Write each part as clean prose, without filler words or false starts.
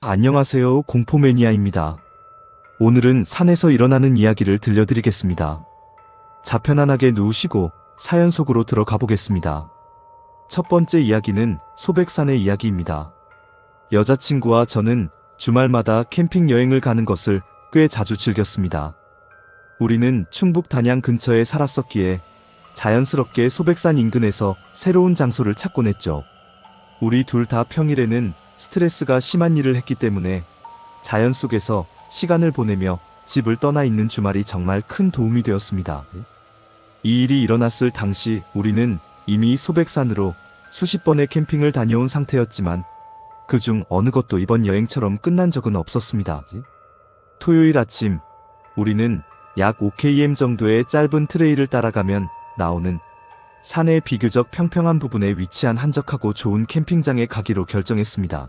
안녕하세요, 공포매니아입니다. 오늘은 산에서 일어나는 이야기를 들려드리겠습니다. 자, 편안하게 누우시고 사연 속으로 들어가 보겠습니다. 첫 번째 이야기는 소백산의 이야기입니다. 여자친구와 저는 주말마다 캠핑 여행을 가는 것을 꽤 자주 즐겼습니다. 우리는 충북 단양 근처에 살았었기에 자연스럽게 소백산 인근에서 새로운 장소를 찾곤 했죠. 우리 둘 다 평일에는 스트레스가 심한 일을 했기 때문에 자연 속에서 시간을 보내며 집을 떠나 있는 주말이 정말 큰 도움이 되었습니다. 이 일이 일어났을 당시 우리는 이미 소백산으로 수십 번의 캠핑을 다녀온 상태였지만 그중 어느 것도 이번 여행처럼 끝난 적은 없었습니다. 토요일 아침 우리는 약 5km 정도의 짧은 트레일을 따라가면 나오는 산의 비교적 평평한 부분에 위치한 한적하고 좋은 캠핑장에 가기로 결정했습니다.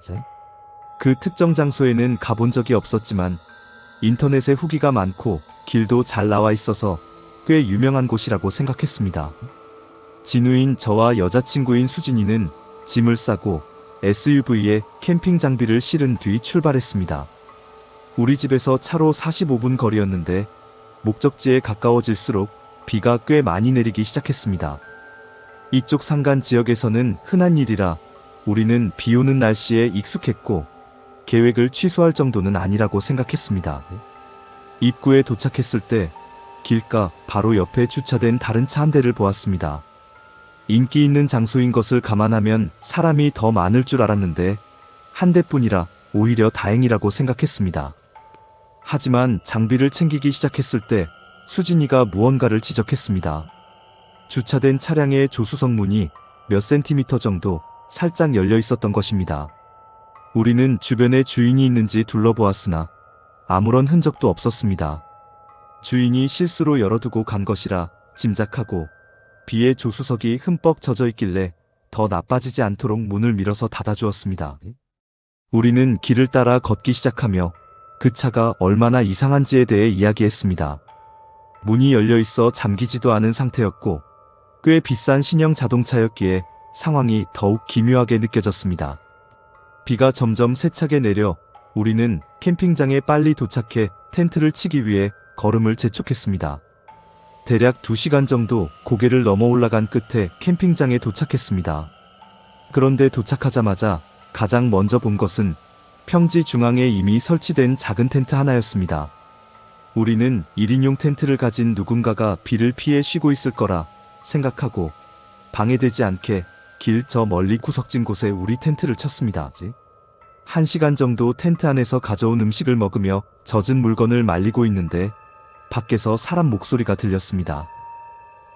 그 특정 장소에는 가본 적이 없었지만 인터넷에 후기가 많고 길도 잘 나와 있어서 꽤 유명한 곳이라고 생각했습니다. 진우인 저와 여자친구인 수진이는 짐을 싸고 SUV에 캠핑 장비를 실은 뒤 출발했습니다. 우리 집에서 차로 45분 거리였는데 목적지에 가까워질수록 비가 꽤 많이 내리기 시작했습니다. 이쪽 산간 지역에서는 흔한 일이라 우리는 비 오는 날씨에 익숙했고 계획을 취소할 정도는 아니라고 생각했습니다. 입구에 도착했을 때 길가 바로 옆에 주차된 다른 차 한 대를 보았습니다. 인기 있는 장소인 것을 감안하면 사람이 더 많을 줄 알았는데 한 대뿐이라 오히려 다행이라고 생각했습니다. 하지만 장비를 챙기기 시작했을 때 수진이가 무언가를 지적했습니다. 주차된 차량의 조수석 문이 몇 센티미터 정도 살짝 열려 있었던 것입니다. 우리는 주변에 주인이 있는지 둘러보았으나 아무런 흔적도 없었습니다. 주인이 실수로 열어두고 간 것이라 짐작하고 비에 조수석이 흠뻑 젖어 있길래 더 나빠지지 않도록 문을 밀어서 닫아주었습니다. 우리는 길을 따라 걷기 시작하며 그 차가 얼마나 이상한지에 대해 이야기했습니다. 문이 열려 있어 잠기지도 않은 상태였고 꽤 비싼 신형 자동차였기에 상황이 더욱 기묘하게 느껴졌습니다. 비가 점점 세차게 내려 우리는 캠핑장에 빨리 도착해 텐트를 치기 위해 걸음을 재촉했습니다. 대략 2시간 정도 고개를 넘어 올라간 끝에 캠핑장에 도착했습니다. 그런데 도착하자마자 가장 먼저 본 것은 평지 중앙에 이미 설치된 작은 텐트 하나였습니다. 우리는 1인용 텐트를 가진 누군가가 비를 피해 쉬고 있을 거라 생각하고 방해되지 않게 길 저 멀리 구석진 곳에 우리 텐트를 쳤습니다. 1시간 정도 텐트 안에서 가져온 음식을 먹으며 젖은 물건을 말리고 있는데 밖에서 사람 목소리가 들렸습니다.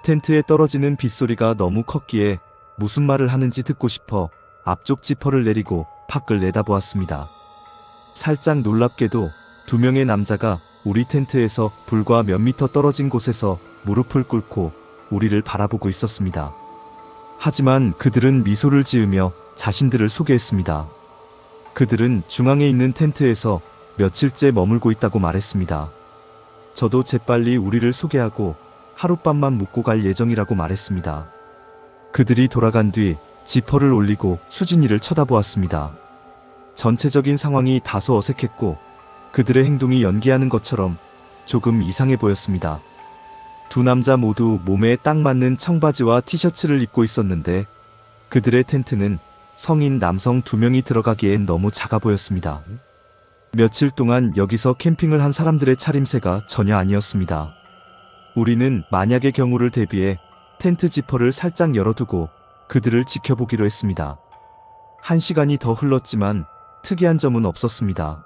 텐트에 떨어지는 빗소리가 너무 컸기에 무슨 말을 하는지 듣고 싶어 앞쪽 지퍼를 내리고 밖을 내다보았습니다. 살짝 놀랍게도 2명의 남자가 우리 텐트에서 불과 몇 미터 떨어진 곳에서 무릎을 꿇고 우리를 바라보고 있었습니다. 하지만 그들은 미소를 지으며 자신들을 소개했습니다. 그들은 중앙에 있는 텐트에서 며칠째 머물고 있다고 말했습니다. 저도 재빨리 우리를 소개하고 하룻밤만 묵고 갈 예정이라고 말했습니다. 그들이 돌아간 뒤 지퍼를 올리고 수진이를 쳐다보았습니다. 전체적인 상황이 다소 어색했고 그들의 행동이 연기하는 것처럼 조금 이상해 보였습니다. 두 남자 모두 몸에 딱 맞는 청바지와 티셔츠를 입고 있었는데 그들의 텐트는 성인 남성 2명이 들어가기엔 너무 작아 보였습니다. 며칠 동안 여기서 캠핑을 한 사람들의 차림새가 전혀 아니었습니다. 우리는 만약의 경우를 대비해 텐트 지퍼를 살짝 열어두고 그들을 지켜보기로 했습니다. 1시간이 더 흘렀지만 특이한 점은 없었습니다.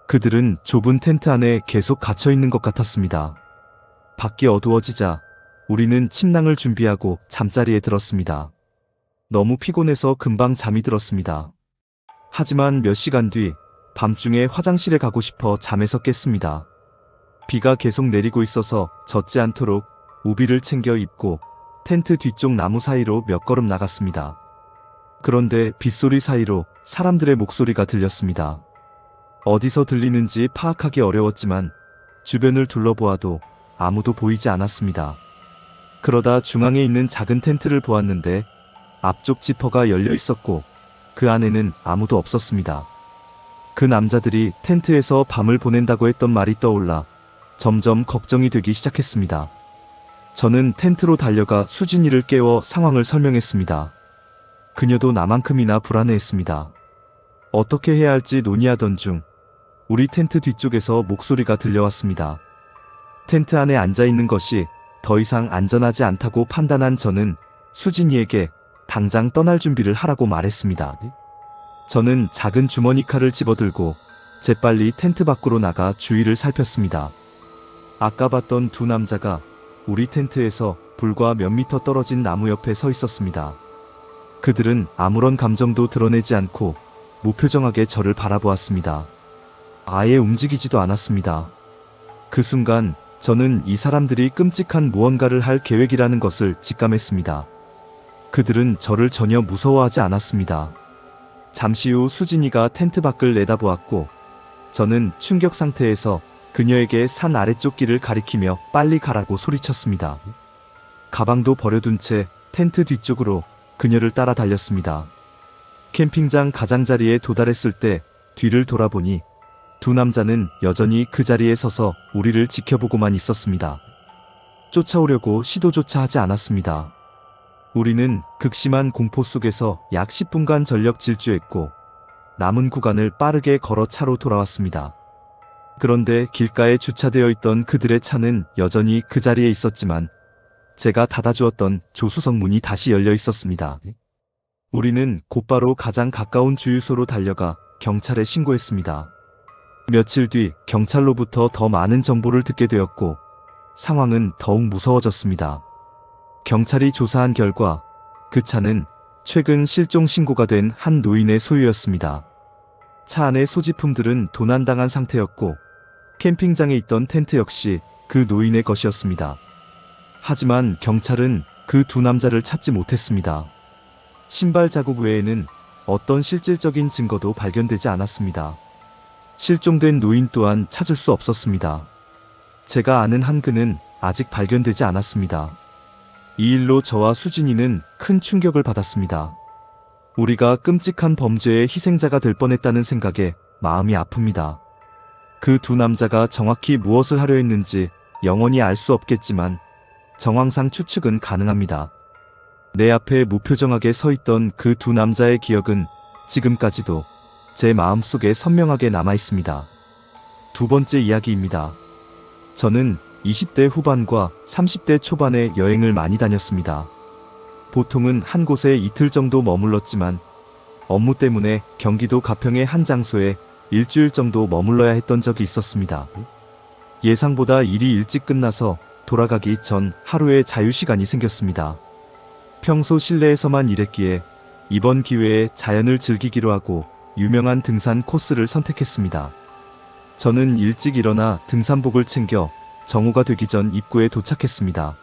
그들은 좁은 텐트 안에 계속 갇혀 있는 것 같았습니다. 밖이 어두워지자 우리는 침낭을 준비하고 잠자리에 들었습니다. 너무 피곤해서 금방 잠이 들었습니다. 하지만 몇 시간 뒤 밤중에 화장실에 가고 싶어 잠에서 깼습니다. 비가 계속 내리고 있어서 젖지 않도록 우비를 챙겨 입고 텐트 뒤쪽 나무 사이로 몇 걸음 나갔습니다. 그런데 빗소리 사이로 사람들의 목소리가 들렸습니다. 어디서 들리는지 파악하기 어려웠지만 주변을 둘러보아도 아무도 보이지 않았습니다. 그러다 중앙에 있는 작은 텐트를 보았는데 앞쪽 지퍼가 열려 있었고 그 안에는 아무도 없었습니다. 그 남자들이 텐트에서 밤을 보낸다고 했던 말이 떠올라 점점 걱정이 되기 시작했습니다. 저는 텐트로 달려가 수진이를 깨워 상황을 설명했습니다. 그녀도 나만큼이나 불안해했습니다. 어떻게 해야 할지 논의하던 중 우리 텐트 뒤쪽에서 목소리가 들려왔습니다. 텐트 안에 앉아있는 것이 더 이상 안전하지 않다고 판단한 저는 수진이에게 당장 떠날 준비를 하라고 말했습니다. 저는 작은 주머니 칼을 집어들고 재빨리 텐트 밖으로 나가 주위를 살폈습니다. 아까 봤던 두 남자가 우리 텐트에서 불과 몇 미터 떨어진 나무 옆에 서 있었습니다. 그들은 아무런 감정도 드러내지 않고 무표정하게 저를 바라보았습니다. 아예 움직이지도 않았습니다. 그 순간 저는 이 사람들이 끔찍한 무언가를 할 계획이라는 것을 직감했습니다. 그들은 저를 전혀 무서워하지 않았습니다. 잠시 후 수진이가 텐트 밖을 내다보았고 저는 충격 상태에서 그녀에게 산 아래쪽 길을 가리키며 빨리 가라고 소리쳤습니다. 가방도 버려둔 채 텐트 뒤쪽으로 그녀를 따라 달렸습니다. 캠핑장 가장자리에 도달했을 때 뒤를 돌아보니 두 남자는 여전히 그 자리에 서서 우리를 지켜보고만 있었습니다. 쫓아오려고 시도조차 하지 않았습니다. 우리는 극심한 공포 속에서 약 10분간 전력 질주했고 남은 구간을 빠르게 걸어 차로 돌아왔습니다. 그런데 길가에 주차되어 있던 그들의 차는 여전히 그 자리에 있었지만 제가 닫아주었던 조수석 문이 다시 열려 있었습니다. 우리는 곧바로 가장 가까운 주유소로 달려가 경찰에 신고했습니다. 며칠 뒤 경찰로부터 더 많은 정보를 듣게 되었고 상황은 더욱 무서워졌습니다. 경찰이 조사한 결과 그 차는 최근 실종 신고가 된 한 노인의 소유였습니다. 차 안의 소지품들은 도난당한 상태였고 캠핑장에 있던 텐트 역시 그 노인의 것이었습니다. 하지만 경찰은 그 두 남자를 찾지 못했습니다. 신발 자국 외에는 어떤 실질적인 증거도 발견되지 않았습니다. 실종된 노인 또한 찾을 수 없었습니다. 제가 아는 한 그는 아직 발견되지 않았습니다. 이 일로 저와 수진이는 큰 충격을 받았습니다. 우리가 끔찍한 범죄의 희생자가 될 뻔했다는 생각에 마음이 아픕니다. 그 두 남자가 정확히 무엇을 하려 했는지 영원히 알 수 없겠지만 정황상 추측은 가능합니다. 내 앞에 무표정하게 서 있던 그 두 남자의 기억은 지금까지도 제 마음속에 선명하게 남아 있습니다. 두 번째 이야기입니다. 저는 20대 후반과 30대 초반에 여행을 많이 다녔습니다. 보통은 한 곳에 이틀 정도 머물렀지만 업무 때문에 경기도 가평의 한 장소에 일주일 정도 머물러야 했던 적이 있었습니다. 예상보다 일이 일찍 끝나서 돌아가기 전 하루의 자유시간이 생겼습니다. 평소 실내에서만 일했기에 이번 기회에 자연을 즐기기로 하고 유명한 등산 코스를 선택했습니다. 저는 일찍 일어나 등산복을 챙겨 정오가 되기 전 입구에 도착했습니다.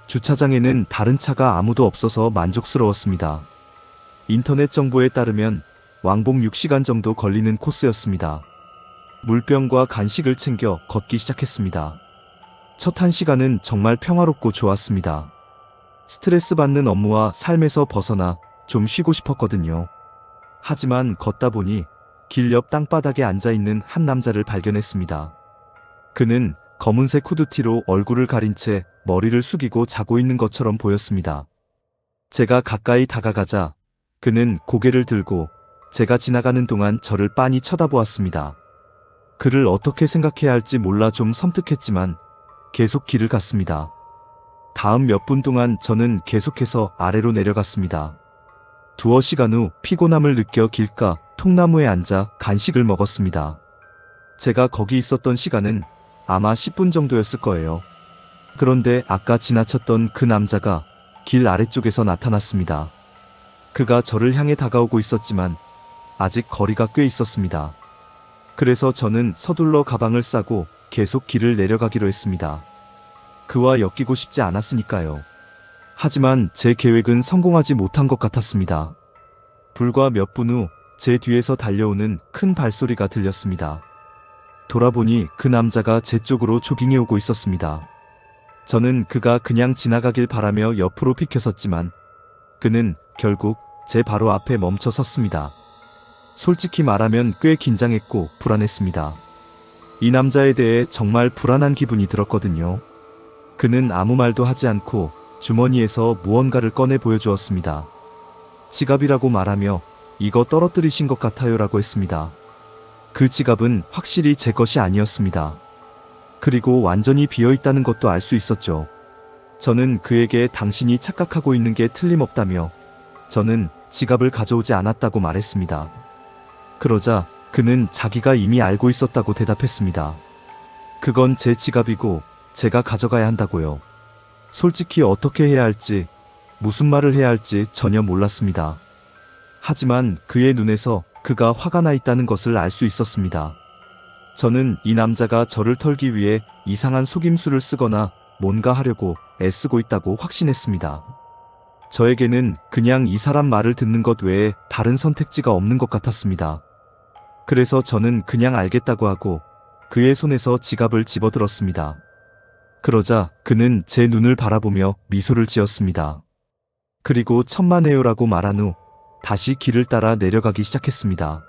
주차장에는 다른 차가 아무도 없어서 만족스러웠습니다. 인터넷 정보에 따르면 왕복 6시간 정도 걸리는 코스였습니다. 물병과 간식을 챙겨 걷기 시작했습니다. 첫 1시간은 정말 평화롭고 좋았습니다. 스트레스 받는 업무와 삶에서 벗어나 좀 쉬고 싶었거든요. 하지만 걷다 보니 길 옆 땅바닥에 앉아있는 한 남자를 발견했습니다. 그는 검은색 후드티로 얼굴을 가린 채 머리를 숙이고 자고 있는 것처럼 보였습니다. 제가 가까이 다가가자 그는 고개를 들고 제가 지나가는 동안 저를 빤히 쳐다보았습니다. 그를 어떻게 생각해야 할지 몰라 좀 섬뜩했지만 계속 길을 갔습니다. 다음 몇 분 동안 저는 계속해서 아래로 내려갔습니다. 두어 시간 후 피곤함을 느껴 길가 통나무에 앉아 간식을 먹었습니다. 제가 거기 있었던 시간은 아마 10분 정도였을 거예요. 그런데 아까 지나쳤던 그 남자가 길 아래쪽에서 나타났습니다. 그가 저를 향해 다가오고 있었지만 아직 거리가 꽤 있었습니다. 그래서 저는 서둘러 가방을 싸고 계속 길을 내려가기로 했습니다. 그와 엮이고 싶지 않았으니까요. 하지만 제 계획은 성공하지 못한 것 같았습니다. 불과 몇 분 후 제 뒤에서 달려오는 큰 발소리가 들렸습니다. 돌아보니 그 남자가 제 쪽으로 조깅해 오고 있었습니다. 저는 그가 그냥 지나가길 바라며 옆으로 비켜섰지만 그는 결국 제 바로 앞에 멈춰 섰습니다. 솔직히 말하면 꽤 긴장했고 불안했습니다. 이 남자에 대해 정말 불안한 기분이 들었거든요. 그는 아무 말도 하지 않고 주머니에서 무언가를 꺼내 보여주었습니다. 지갑이라고 말하며 이거 떨어뜨리신 것 같아요라고 했습니다. 그 지갑은 확실히 제 것이 아니었습니다. 그리고 완전히 비어있다는 것도 알 수 있었죠. 저는 그에게 당신이 착각하고 있는 게 틀림없다며 저는 지갑을 가져오지 않았다고 말했습니다. 그러자 그는 자기가 이미 알고 있었다고 대답했습니다. 그건 제 지갑이고 제가 가져가야 한다고요. 솔직히 어떻게 해야 할지, 무슨 말을 해야 할지 전혀 몰랐습니다. 하지만 그의 눈에서 그가 화가 나 있다는 것을 알 수 있었습니다. 저는 이 남자가 저를 털기 위해 이상한 속임수를 쓰거나 뭔가 하려고 애쓰고 있다고 확신했습니다. 저에게는 그냥 이 사람 말을 듣는 것 외에 다른 선택지가 없는 것 같았습니다. 그래서 저는 그냥 알겠다고 하고 그의 손에서 지갑을 집어들었습니다. 그러자 그는 제 눈을 바라보며 미소를 지었습니다. 그리고 천만에요라고 말한 후 다시 길을 따라 내려가기 시작했습니다.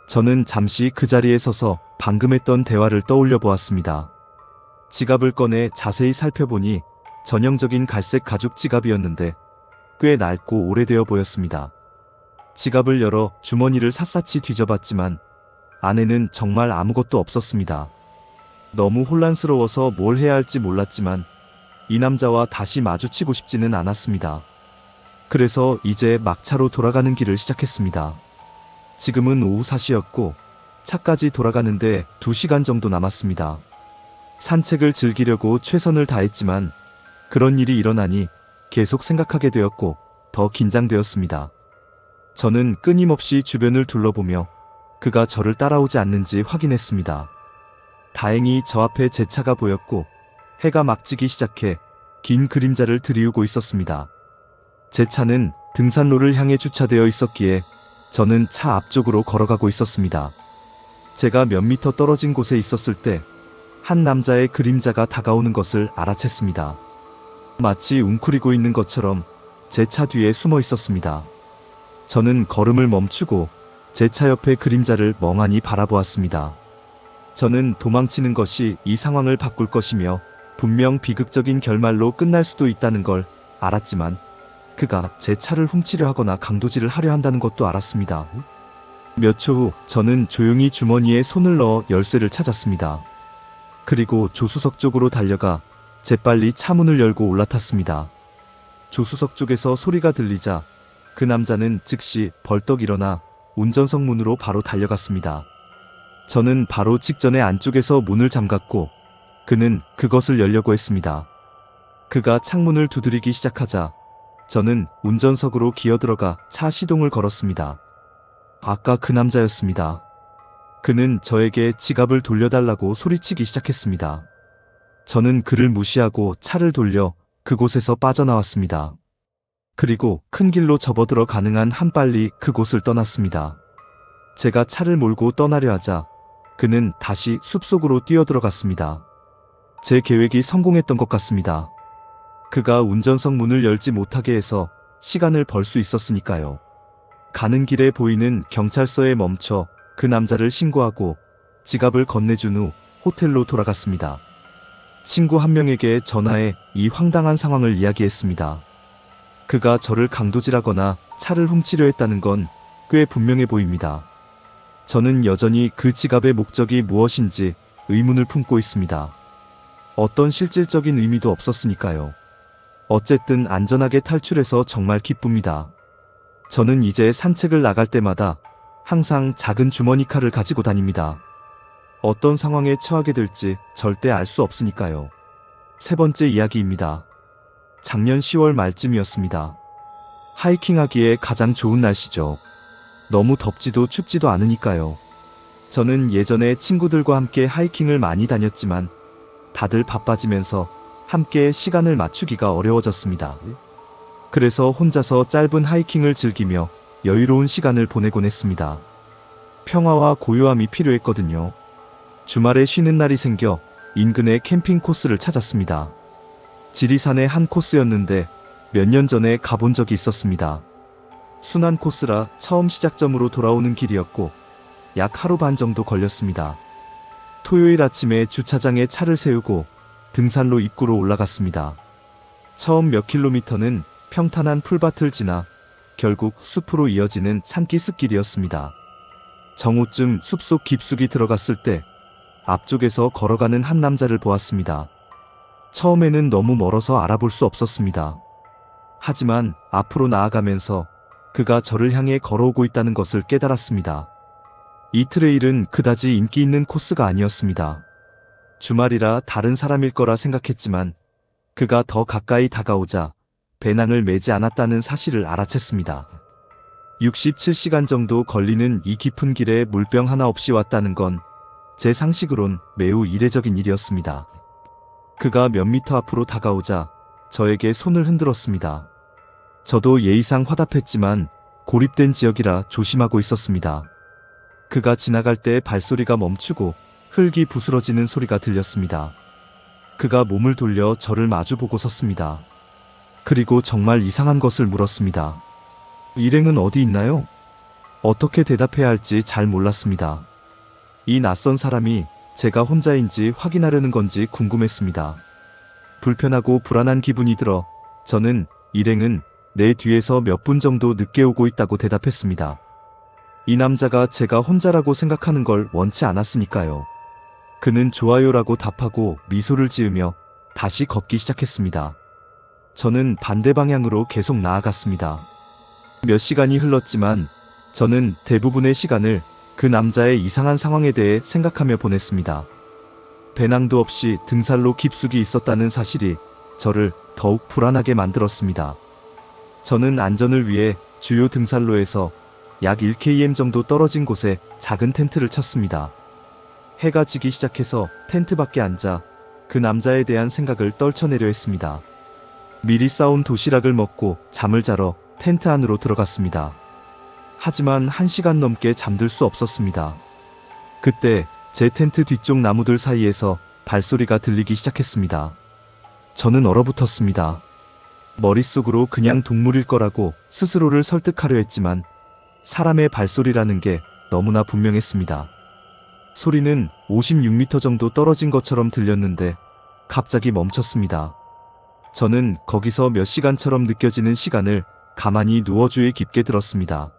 저는 잠시 그 자리에 서서 방금 했던 대화를 떠올려 보았습니다. 지갑을 꺼내 자세히 살펴보니 전형적인 갈색 가죽 지갑이었는데 꽤 낡고 오래되어 보였습니다. 지갑을 열어 주머니를 샅샅이 뒤져봤지만 안에는 정말 아무것도 없었습니다. 너무 혼란스러워서 뭘 해야 할지 몰랐지만 이 남자와 다시 마주치고 싶지는 않았습니다. 그래서 이제 막차로 돌아가는 길을 시작했습니다. 지금은 오후 4시였고 차까지 돌아가는데 2시간 정도 남았습니다. 산책을 즐기려고 최선을 다했지만 그런 일이 일어나니 계속 생각하게 되었고 더 긴장되었습니다. 저는 끊임없이 주변을 둘러보며 그가 저를 따라오지 않는지 확인했습니다. 다행히 저 앞에 제 차가 보였고 해가 막 지기 시작해 긴 그림자를 드리우고 있었습니다. 제 차는 등산로를 향해 주차되어 있었기에 저는 차 앞쪽으로 걸어가고 있었습니다. 제가 몇 미터 떨어진 곳에 있었을 때 한 남자의 그림자가 다가오는 것을 알아챘습니다. 마치 웅크리고 있는 것처럼 제 차 뒤에 숨어 있었습니다. 저는 걸음을 멈추고 제 차 옆의 그림자를 멍하니 바라보았습니다. 저는 도망치는 것이 이 상황을 바꿀 것이며 분명 비극적인 결말로 끝날 수도 있다는 걸 알았지만 그가 제 차를 훔치려 하거나 강도질을 하려 한다는 것도 알았습니다. 몇 초 후 저는 조용히 주머니에 손을 넣어 열쇠를 찾았습니다. 그리고 조수석 쪽으로 달려가 재빨리 차 문을 열고 올라탔습니다. 조수석 쪽에서 소리가 들리자 그 남자는 즉시 벌떡 일어나 운전석 문으로 바로 달려갔습니다. 저는 바로 직전에 안쪽에서 문을 잠갔고 그는 그것을 열려고 했습니다. 그가 창문을 두드리기 시작하자 저는 운전석으로 기어들어가 차 시동을 걸었습니다. 아까 그 남자였습니다. 그는 저에게 지갑을 돌려달라고 소리치기 시작했습니다. 저는 그를 무시하고 차를 돌려 그곳에서 빠져나왔습니다. 그리고 큰 길로 접어들어 가능한 한 빨리 그곳을 떠났습니다. 제가 차를 몰고 떠나려 하자 그는 다시 숲속으로 뛰어들어갔습니다. 제 계획이 성공했던 것 같습니다. 그가 운전석 문을 열지 못하게 해서 시간을 벌 수 있었으니까요. 가는 길에 보이는 경찰서에 멈춰 그 남자를 신고하고 지갑을 건네준 후 호텔로 돌아갔습니다. 친구 한 명에게 전화해 이 황당한 상황을 이야기했습니다. 그가 저를 강도질하거나 차를 훔치려 했다는 건 꽤 분명해 보입니다. 저는 여전히 그 지갑의 목적이 무엇인지 의문을 품고 있습니다. 어떤 실질적인 의미도 없었으니까요. 어쨌든 안전하게 탈출해서 정말 기쁩니다. 저는 이제 산책을 나갈 때마다 항상 작은 주머니 칼을 가지고 다닙니다. 어떤 상황에 처하게 될지 절대 알 수 없으니까요. 세 번째 이야기입니다. 작년 10월 말쯤이었습니다. 하이킹하기에 가장 좋은 날씨죠. 너무 덥지도 춥지도 않으니까요. 저는 예전에 친구들과 함께 하이킹을 많이 다녔지만 다들 바빠지면서 함께 시간을 맞추기가 어려워졌습니다. 그래서 혼자서 짧은 하이킹을 즐기며 여유로운 시간을 보내곤 했습니다. 평화와 고요함이 필요했거든요. 주말에 쉬는 날이 생겨 인근의 캠핑 코스를 찾았습니다. 지리산의 한 코스였는데 몇 년 전에 가본 적이 있었습니다. 순환 코스라 처음 시작점으로 돌아오는 길이었고 약 하루 반 정도 걸렸습니다. 토요일 아침에 주차장에 차를 세우고 등산로 입구로 올라갔습니다. 처음 몇 킬로미터는 평탄한 풀밭을 지나 결국 숲으로 이어지는 산기슭길이었습니다. 정오쯤 숲속 깊숙이 들어갔을 때 앞쪽에서 걸어가는 한 남자를 보았습니다. 처음에는 너무 멀어서 알아볼 수 없었습니다. 하지만 앞으로 나아가면서 그가 저를 향해 걸어오고 있다는 것을 깨달았습니다. 이 트레일은 그다지 인기 있는 코스가 아니었습니다. 주말이라 다른 사람일 거라 생각했지만 그가 더 가까이 다가오자 배낭을 메지 않았다는 사실을 알아챘습니다. 67시간 정도 걸리는 이 깊은 길에 물병 하나 없이 왔다는 건 제 상식으론 매우 이례적인 일이었습니다. 그가 몇 미터 앞으로 다가오자 저에게 손을 흔들었습니다. 저도 예의상 화답했지만 고립된 지역이라 조심하고 있었습니다. 그가 지나갈 때 발소리가 멈추고 흙이 부스러지는 소리가 들렸습니다. 그가 몸을 돌려 저를 마주보고 섰습니다. 그리고 정말 이상한 것을 물었습니다. 일행은 어디 있나요? 어떻게 대답해야 할지 잘 몰랐습니다. 이 낯선 사람이 제가 혼자인지 확인하려는 건지 궁금했습니다. 불편하고 불안한 기분이 들어 저는 일행은 내 뒤에서 몇 분 정도 늦게 오고 있다고 대답했습니다. 이 남자가 제가 혼자라고 생각하는 걸 원치 않았으니까요. 그는 좋아요라고 답하고 미소를 지으며 다시 걷기 시작했습니다. 저는 반대 방향으로 계속 나아갔습니다. 몇 시간이 흘렀지만 저는 대부분의 시간을 그 남자의 이상한 상황에 대해 생각하며 보냈습니다. 배낭도 없이 등산로 깊숙이 있었다는 사실이 저를 더욱 불안하게 만들었습니다. 저는 안전을 위해 주요 등산로에서 약 1km 정도 떨어진 곳에 작은 텐트를 쳤습니다. 해가 지기 시작해서 텐트 밖에 앉아 그 남자에 대한 생각을 떨쳐내려 했습니다. 미리 싸온 도시락을 먹고 잠을 자러 텐트 안으로 들어갔습니다. 하지만 1시간 넘게 잠들 수 없었습니다. 그때 제 텐트 뒤쪽 나무들 사이에서 발소리가 들리기 시작했습니다. 저는 얼어붙었습니다. 머릿속으로 그냥 동물일 거라고 스스로를 설득하려 했지만 사람의 발소리라는 게 너무나 분명했습니다. 소리는 56m 정도 떨어진 것처럼 들렸는데 갑자기 멈췄습니다. 저는 거기서 몇 시간처럼 느껴지는 시간을 가만히 누워 주에 깊게 들었습니다.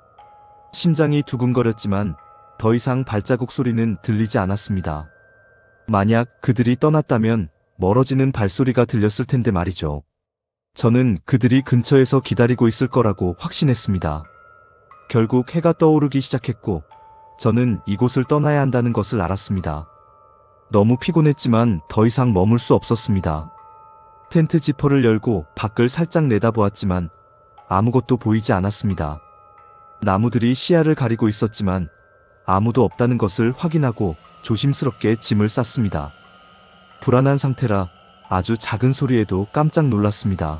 심장이 두근거렸지만 더 이상 발자국 소리는 들리지 않았습니다. 만약 그들이 떠났다면 멀어지는 발소리가 들렸을 텐데 말이죠. 저는 그들이 근처에서 기다리고 있을 거라고 확신했습니다. 결국 해가 떠오르기 시작했고 저는 이곳을 떠나야 한다는 것을 알았습니다. 너무 피곤했지만 더 이상 머물 수 없었습니다. 텐트 지퍼를 열고 밖을 살짝 내다보았지만 아무것도 보이지 않았습니다. 나무들이 시야를 가리고 있었지만 아무도 없다는 것을 확인하고 조심스럽게 짐을 쌌습니다. 불안한 상태라 아주 작은 소리에도 깜짝 놀랐습니다.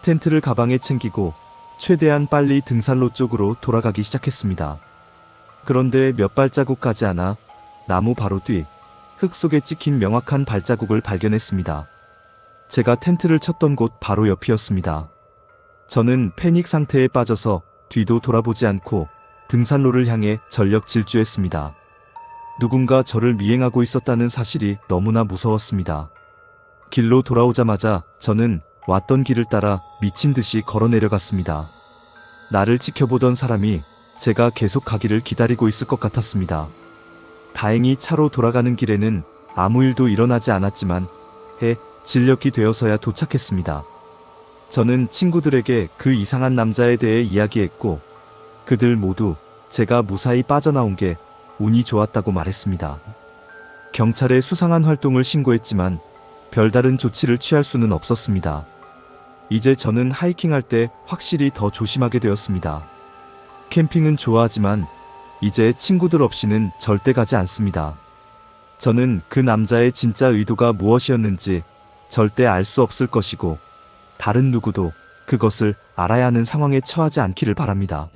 텐트를 가방에 챙기고 최대한 빨리 등산로 쪽으로 돌아가기 시작했습니다. 그런데 몇 발자국 가지 않아 나무 바로 뒤 흙 속에 찍힌 명확한 발자국을 발견했습니다. 제가 텐트를 쳤던 곳 바로 옆이었습니다. 저는 패닉 상태에 빠져서 뒤도 돌아보지 않고 등산로를 향해 전력 질주했습니다. 누군가 저를 미행하고 있었다는 사실이 너무나 무서웠습니다. 길로 돌아오자마자 저는 왔던 길을 따라 미친 듯이 걸어 내려갔습니다. 나를 지켜보던 사람이 제가 계속 가기를 기다리고 있을 것 같았습니다. 다행히 차로 돌아가는 길에는 아무 일도 일어나지 않았지만 진력이 되어서야 도착했습니다. 저는 친구들에게 그 이상한 남자에 대해 이야기했고 그들 모두 제가 무사히 빠져나온 게 운이 좋았다고 말했습니다. 경찰에 수상한 활동을 신고했지만 별다른 조치를 취할 수는 없었습니다. 이제 저는 하이킹할 때 확실히 더 조심하게 되었습니다. 캠핑은 좋아하지만 이제 친구들 없이는 절대 가지 않습니다. 저는 그 남자의 진짜 의도가 무엇이었는지 절대 알 수 없을 것이고 다른 누구도 그것을 알아야 하는 상황에 처하지 않기를 바랍니다.